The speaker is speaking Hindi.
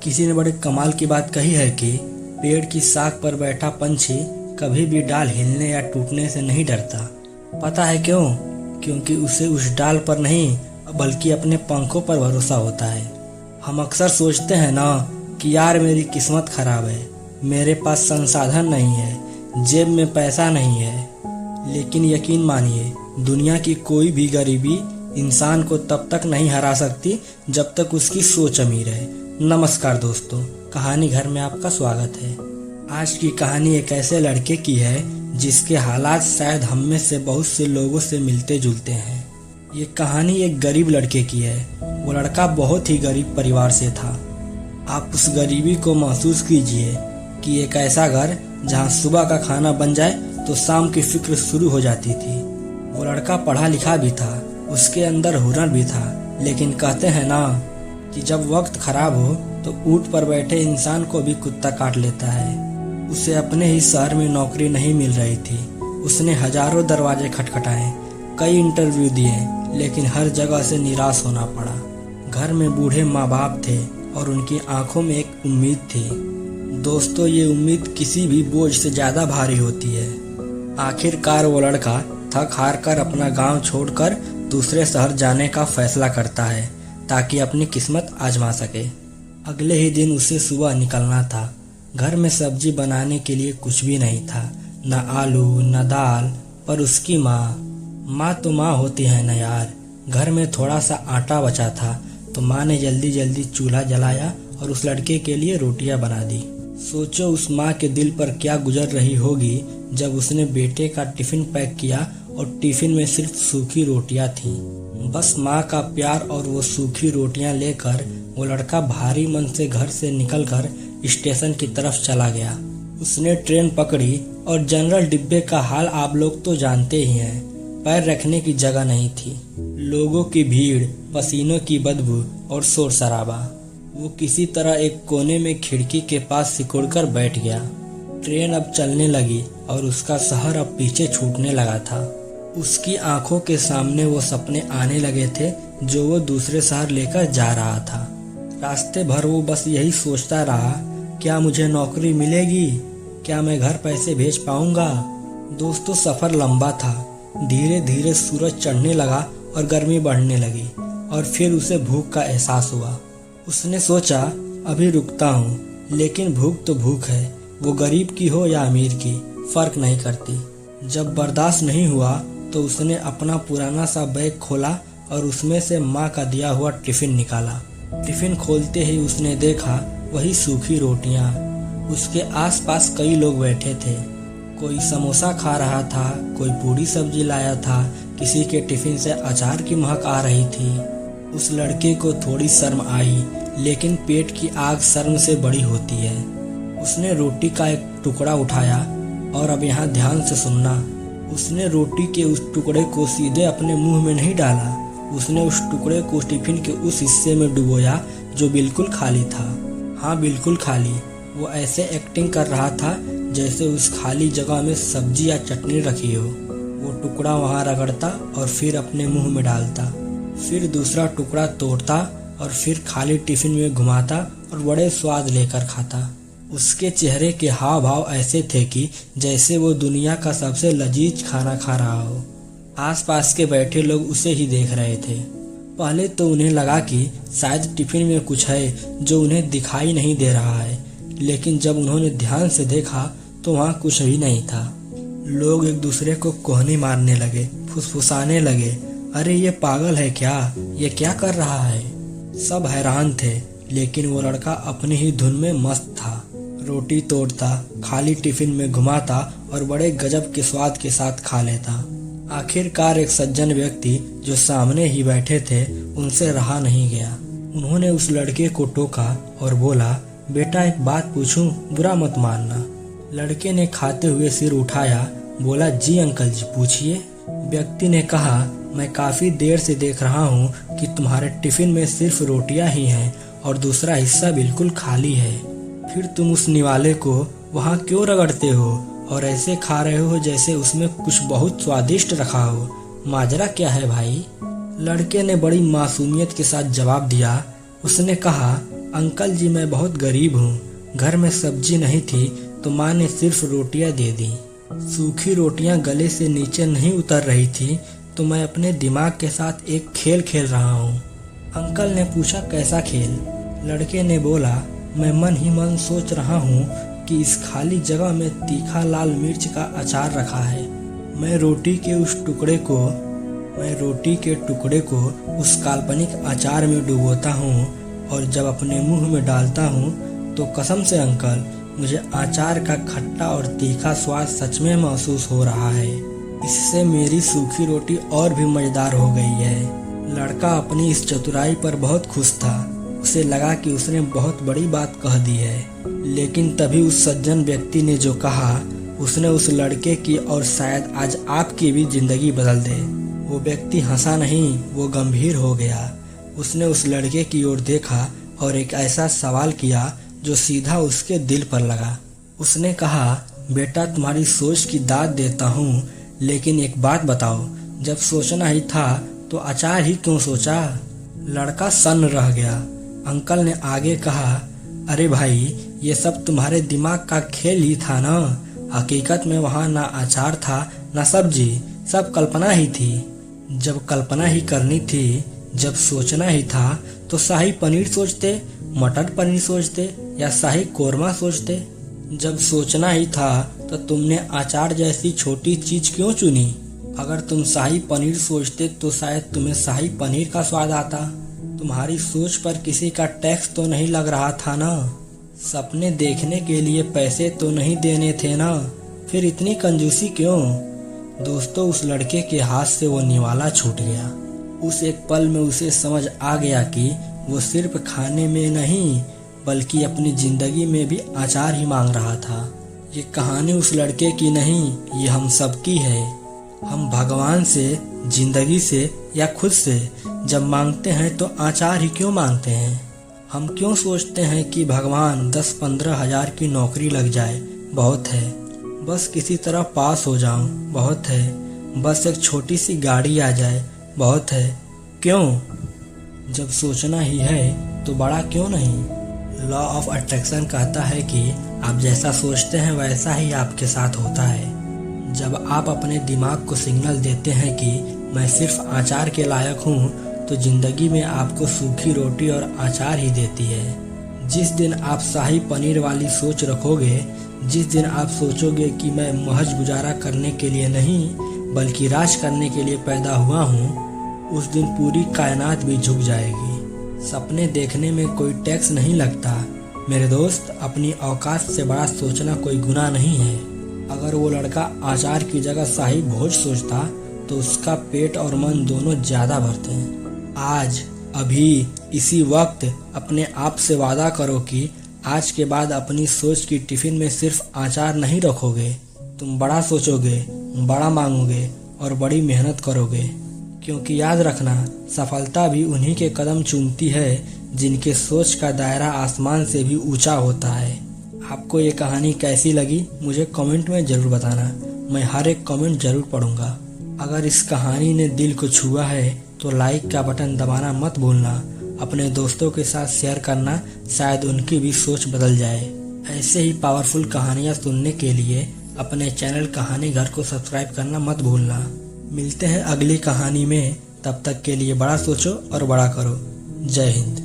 किसी ने बड़े कमाल की बात कही है कि पेड़ की शाख पर बैठा पंछी कभी भी डाल हिलने या टूटने से नहीं डरता। पता है क्यों? क्योंकि उसे उस डाल पर नहीं बल्कि अपने पंखों पर भरोसा होता है। हम अक्सर सोचते हैं ना कि यार मेरी किस्मत खराब है, मेरे पास संसाधन नहीं है, जेब में पैसा नहीं है। लेकिन यकीन मानिए, दुनिया की कोई भी गरीबी इंसान को तब तक नहीं हरा सकती जब तक उसकी सोच अमीर है। नमस्कार दोस्तों, कहानी घर में आपका स्वागत है। आज की कहानी एक ऐसे लड़के की है जिसके हालात शायद हम में से बहुत से लोगों से मिलते जुलते हैं। ये कहानी एक गरीब लड़के की है। वो लड़का बहुत ही गरीब परिवार से था। आप उस गरीबी को महसूस कीजिए कि एक ऐसा घर जहाँ सुबह का खाना बन जाए तो शाम की फिक्र शुरू हो जाती थी। वो लड़का पढ़ा लिखा भी था, उसके अंदर हुनर भी था, लेकिन कहते हैं ना कि जब वक्त खराब हो तो ऊंट पर बैठे इंसान को भी कुत्ता काट लेता है। उसे अपने ही शहर में नौकरी नहीं मिल रही थी। उसने हजारों दरवाजे खटखटाए, कई इंटरव्यू दिए, लेकिन हर जगह से निराश होना पड़ा। घर में बूढ़े माँ बाप थे और उनकी आंखों में एक उम्मीद थी। दोस्तों, ये उम्मीद किसी भी बोझ से ज्यादा भारी होती है। आखिरकार वो लड़का थक हार कर अपना गांव छोड़कर दूसरे शहर जाने का फैसला करता है ताकि अपनी किस्मत आजमा सके। अगले ही दिन उसे सुबह निकलना था। घर में सब्जी बनाने के लिए कुछ भी नहीं था, न आलू न दाल, पर उसकी माँ तो माँ होती है न यार। घर में थोड़ा सा आटा बचा था तो माँ ने जल्दी जल्दी चूल्हा जलाया और उस लड़के के लिए रोटियां बना दी। सोचो उस माँ के दिल पर क्या गुजर रही होगी जब उसने बेटे का टिफिन पैक किया और टिफिन में सिर्फ सूखी रोटियां थीं। बस माँ का प्यार और वो सूखी रोटियां लेकर वो लड़का भारी मन से घर से निकलकर स्टेशन की तरफ चला गया। उसने ट्रेन पकड़ी और जनरल डिब्बे का हाल आप लोग तो जानते ही हैं। पैर रखने की जगह नहीं थी, लोगों की भीड़, पसीनों की बदबू और शोर शराबा। वो किसी तरह एक कोने में खिड़की के पास सिकुड़कर बैठ गया। ट्रेन अब चलने लगी और उसका शहर अब पीछे छूटने लगा था। उसकी आंखों के सामने वो सपने आने लगे थे जो वो दूसरे शहर लेकर जा रहा था। रास्ते भर वो बस यही सोचता रहा, क्या मुझे नौकरी मिलेगी? क्या मैं घर पैसे भेज पाऊंगा? दोस्तों, सफर लंबा था। धीरे धीरे सूरज चढ़ने लगा और गर्मी बढ़ने लगी और फिर उसे भूख का एहसास हुआ। उसने सोचा, अभी रुकता हूँ, लेकिन भूख तो भूख है, वो गरीब की हो या अमीर की, फर्क नहीं करती। जब बर्दाश्त नहीं हुआ तो उसने अपना पुराना सा बैग खोला और उसमें से माँ का दिया हुआ टिफिन निकाला। टिफिन खोलते ही उसने देखा वही सूखी रोटियां। उसके आसपास कई लोग बैठे थे। कोई समोसा खा रहा था, कोई पूरी सब्जी लाया था, किसी के टिफिन से अचार की महक आ रही थी। उस लड़के को थोड़ी शर्म आई, लेकिन पेट की आग शर्म से बड़ी होती है। उसने रोटी का एक टुकड़ा उठाया और अब यहाँ ध्यान से सुनना। उसने रोटी के उस टुकड़े को सीधे अपने मुंह में नहीं डाला। उसने उस टुकड़े को टिफिन के उस हिस्से में डुबोया जो बिल्कुल खाली था। हाँ, बिल्कुल खाली। वो ऐसे एक्टिंग कर रहा था जैसे उस खाली जगह में सब्जी या चटनी रखी हो। वो टुकड़ा वहाँ रगड़ता और फिर अपने मुंह में डालता, फिर दूसरा टुकड़ा तोड़ता और फिर खाली टिफिन में घुमाता और बड़े स्वाद लेकर खाता। उसके चेहरे के हाव भाव ऐसे थे कि जैसे वो दुनिया का सबसे लजीज खाना खा रहा हो। आसपास के बैठे लोग उसे ही देख रहे थे। पहले तो उन्हें लगा कि शायद टिफिन में कुछ है जो उन्हें दिखाई नहीं दे रहा है, लेकिन जब उन्होंने ध्यान से देखा तो वहाँ कुछ भी नहीं था। लोग एक दूसरे को कोहनी मारने लगे, फुसफुसाने लगे, अरे ये पागल है क्या, ये क्या कर रहा है? सब हैरान थे, लेकिन वो लड़का अपनी ही धुन में मस्त था। रोटी तोड़ता, खाली टिफिन में घुमाता और बड़े गजब के स्वाद के साथ खा लेता। आखिरकार एक सज्जन व्यक्ति जो सामने ही बैठे थे उनसे रहा नहीं गया। उन्होंने उस लड़के को टोका और बोला, बेटा एक बात पूछूं, बुरा मत मानना। लड़के ने खाते हुए सिर उठाया, बोला, जी अंकल जी पूछिए। व्यक्ति ने कहा, मैं काफी देर से देख रहा हूँ कि तुम्हारे टिफिन में सिर्फ रोटियां ही हैं और दूसरा हिस्सा बिल्कुल खाली है। फिर तुम उस निवाले को वहाँ क्यों रगड़ते हो और ऐसे खा रहे हो जैसे उसमें कुछ बहुत स्वादिष्ट रखा हो? माजरा क्या है भाई? लड़के ने बड़ी मासूमियत के साथ जवाब दिया। उसने कहा, अंकल जी मैं बहुत गरीब हूँ, घर में सब्जी नहीं थी तो माँ ने सिर्फ रोटियाँ दे दी। सूखी रोटियाँ गले से नीचे नहीं उतर रही थी तो मैं अपने दिमाग के साथ एक खेल खेल रहा हूँ। अंकल ने पूछा कैसा खेल? लड़के ने बोला मैं मन ही मन सोच रहा हूँ कि इस खाली जगह में तीखा लाल मिर्च का अचार रखा है। मैं रोटी के टुकड़े को उस काल्पनिक अचार में डुबोता हूँ और जब अपने मुंह में डालता हूँ तो कसम से अंकल मुझे अचार का खट्टा और तीखा स्वाद सच में महसूस हो रहा है। इससे मेरी सूखी रोटी और भी मजेदार हो गई है। लड़का अपनी इस चतुराई पर बहुत खुश था। उसे लगा कि उसने बहुत बड़ी बात कह दी है, लेकिन तभी उस सज्जन व्यक्ति ने जो कहा उसने उस लड़के की और शायद आज आपकी भी जिंदगी बदल दे। वो व्यक्ति हंसा नहीं, वो गंभीर हो गया। उसने उस लड़के की ओर देखा और एक ऐसा सवाल किया जो सीधा उसके दिल पर लगा। उसने कहा बेटा तुम्हारी सोच की दाद देता हूँ, लेकिन एक बात बताओ, जब सोचना ही था तो अचार ही क्यों सोचा? लड़का सन्न रह गया। अंकल ने आगे कहा अरे भाई ये सब तुम्हारे दिमाग का खेल ही था ना। हकीकत में वहाँ ना अचार था ना सब्जी, सब कल्पना ही थी। जब कल्पना ही करनी थी, जब सोचना ही था तो शाही पनीर सोचते, मटर पनीर सोचते या शाही कोरमा सोचते। जब सोचना ही था तो तुमने अचार जैसी छोटी चीज क्यों चुनी? अगर तुम शाही पनीर सोचते तो शायद तुम्हें शाही पनीर का स्वाद आता। तुम्हारी सोच पर किसी का टैक्स तो नहीं लग रहा था ना। सपने देखने के लिए पैसे तो नहीं देने थे ना। फिर इतनी कंजूसी क्यों? दोस्तों उस लड़के के हाथ से वो निवाला छूट गया। उस एक पल में उसे समझ आ गया कि वो सिर्फ खाने में नहीं बल्कि अपनी जिंदगी में भी अचार ही मांग रहा था। ये कहानी उस लड़के की नहीं, ये हम सबकी है। हम भगवान से, जिंदगी से या खुद से जब मांगते हैं तो अचार ही क्यों मांगते हैं? हम क्यों सोचते हैं कि भगवान 10-15 हज़ार की नौकरी लग जाए बहुत है, बस किसी तरह पास हो जाऊं बहुत है, बस एक छोटी सी गाड़ी आ जाए बहुत है। क्यों? जब सोचना ही है तो बड़ा क्यों नहीं? लॉ ऑफ अट्रैक्शन कहता है कि आप जैसा सोचते हैं वैसा ही आपके साथ होता है। जब आप अपने दिमाग को सिग्नल देते हैं कि मैं सिर्फ अचार के लायक हूँ तो जिंदगी में आपको सूखी रोटी और अचार ही देती है। जिस दिन आप शाही पनीर वाली सोच रखोगे, जिस दिन आप सोचोगे कि मैं महज गुजारा करने के लिए नहीं बल्कि राज करने के लिए पैदा हुआ हूँ, उस दिन पूरी कायनात भी झुक जाएगी। सपने देखने में कोई टैक्स नहीं लगता मेरे दोस्त। अपनी औकात से बड़ा सोचना कोई गुनाह नहीं है। अगर वो लड़का अचार की जगह शाही भोज सोचता तो उसका पेट और मन दोनों ज्यादा भरते हैं। आज, अभी, इसी वक्त अपने आप से वादा करो कि आज के बाद अपनी सोच की टिफिन में सिर्फ अचार नहीं रखोगे। तुम बड़ा सोचोगे, बड़ा मांगोगे और बड़ी मेहनत करोगे। क्योंकि याद रखना, सफलता भी उन्हीं के कदम चूमती है जिनके सोच का दायरा आसमान से भी ऊंचा होता है। आपको ये कहानी कैसी लगी मुझे कमेंट में ज़रूर बताना। मैं हर एक कमेंट ज़रूर पढ़ूंगा। अगर इस कहानी ने दिल को छुआ है तो लाइक का बटन दबाना मत भूलना। अपने दोस्तों के साथ शेयर करना, शायद उनकी भी सोच बदल जाए। ऐसे ही पावरफुल कहानियाँ सुनने के लिए अपने चैनल कहानी घर को सब्सक्राइब करना मत भूलना। मिलते हैं अगली कहानी में, तब तक के लिए बड़ा सोचो और बड़ा करो। जय हिंद।